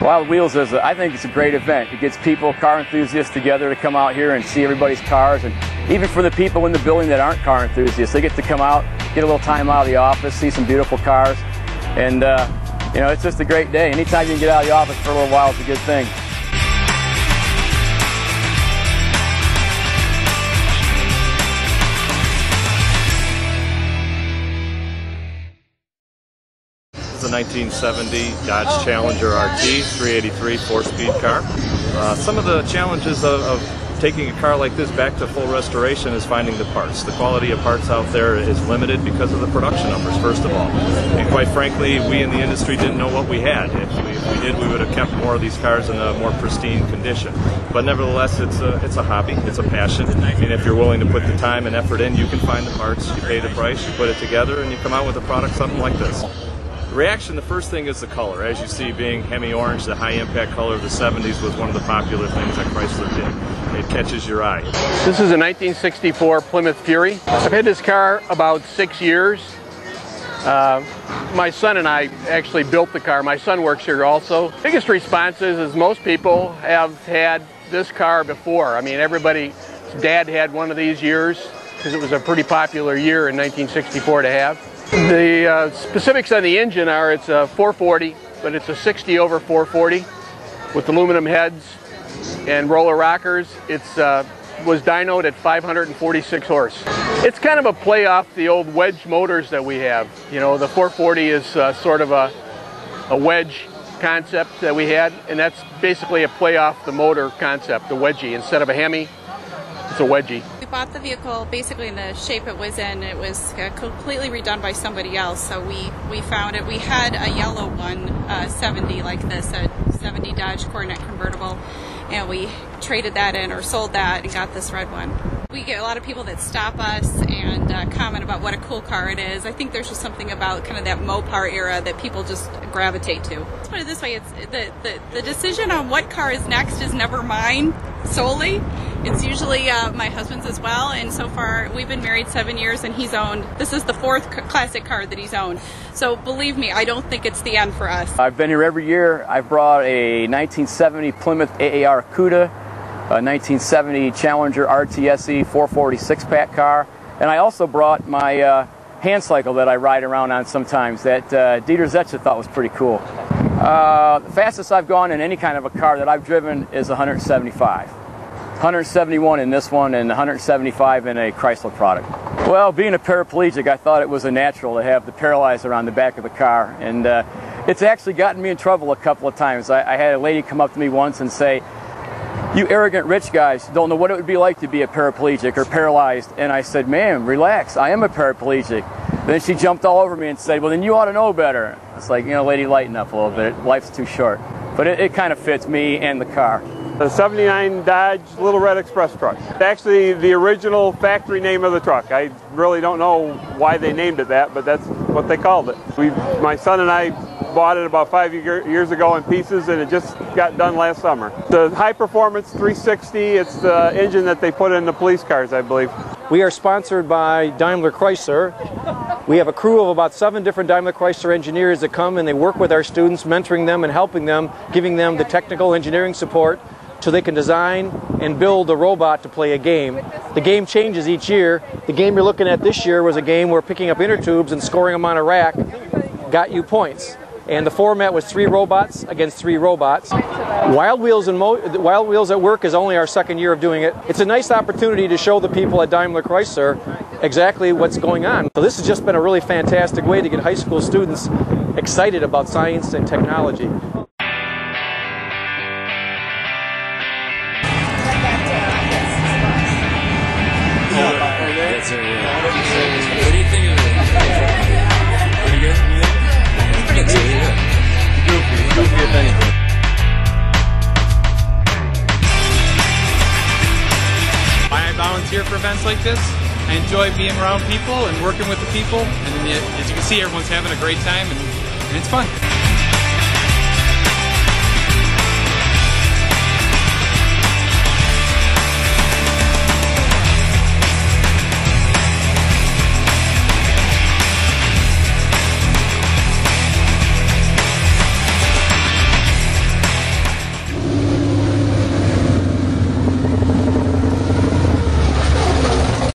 Wild Wheels is, I think it's a great event. It gets people, car enthusiasts together to come out here and see everybody's cars, and even for the people in the building that aren't car enthusiasts, they get to come out, get a little time out of the office, see some beautiful cars, and you know, it's just a great day. Anytime you can get out of the office for a little while, it's a good thing. It's a 1970 Dodge Challenger RT 383 4-speed car. Some of the challenges of taking a car like this back to full restoration is finding the parts. The quality of parts out there is limited because of the production numbers, first of all. And quite frankly, we in the industry didn't know what we had. If we did, we would have kept more of these cars in a more pristine condition. But nevertheless, it's a hobby, it's a passion. I mean, if you're willing to put the time and effort in, you can find the parts, you pay the price, you put it together, and you come out with a product something like this. Reaction, the first thing is the color. As you see, being Hemi orange, the high impact color of the 70s was one of the popular things that Chrysler did. It catches your eye. This is a 1964 Plymouth Fury. I've had this car about 6 years. My son and I actually built the car. My son works here also. Biggest response is most people have had this car before. I mean, everybody's dad had one of these years because it was a pretty popular year in 1964 to have. The specifics on the engine are it's a 440, but it's a 60 over 440 with aluminum heads and roller rockers. It was dynoed at 546 horse. It's kind of a play off the old wedge motors that we have. You know, the 440 is sort of a wedge concept that we had, and that's basically a play off the motor concept, the wedgie. Instead of a Hemi, it's a wedgie. We bought the vehicle basically in the shape it was in. It was completely redone by somebody else, so we found it. We had a yellow one, 70 like this, a 70 Dodge Coronet convertible, and we traded that in or sold that and got this red one. We get a lot of people that stop us and comment about what a cool car it is. I think there's just something about kind of that Mopar era that people just gravitate to. Let's put it this way, it's the decision on what car is next is never mine solely. It's usually my husband's as well, and so far we've been married 7 years and he's owned, this is the 4th classic car that he's owned. So believe me, I don't think it's the end for us. I've been here every year. I've brought a 1970 Plymouth AAR Cuda, a 1970 Challenger RTSE 446 pack car, and I also brought my hand cycle that I ride around on sometimes that Dieter Zetsche thought was pretty cool. The fastest I've gone in any kind of a car that I've driven is 175. 171 in this one and 175 in a Chrysler product. Well, being a paraplegic, I thought it was a natural to have the paralyzer on the back of the car, and it's actually gotten me in trouble a couple of times. I had a lady come up to me once and say, "You arrogant rich guys don't know what it would be like to be a paraplegic or paralyzed." And I said, "Ma'am, relax, I am a paraplegic." Then she jumped all over me and said, "Well, then you ought to know better." It's like, you know, lady, lighten up a little bit. Life's too short. But it kind of fits me and the car. The 79 Dodge Little Red Express truck. It's actually the original factory name of the truck. I really don't know why they named it that, but that's what they called it. My son and I bought it about 5 years ago in pieces, and it just got done last summer. The high performance 360, it's the engine that they put in the police cars, I believe. We are sponsored by Daimler Chrysler. We have a crew of about 7 different Daimler Chrysler engineers that come and they work with our students, mentoring them and helping them, giving them the technical engineering support so they can design and build a robot to play a game. The game changes each year. The game you're looking at this year was a game where picking up inner tubes and scoring them on a rack got you points. And the format was 3 robots against 3 robots. Wild Wheels at Work is only our 2nd year of doing it. It's a nice opportunity to show the people at Daimler Chrysler exactly what's going on. So this has just been a really fantastic way to get high school students excited about science and technology. What do you think of it? Pretty good? Pretty good. Goofy if anything. I volunteer for events like this. I enjoy being around people and working with the people. And as you can see, everyone's having a great time and it's fun.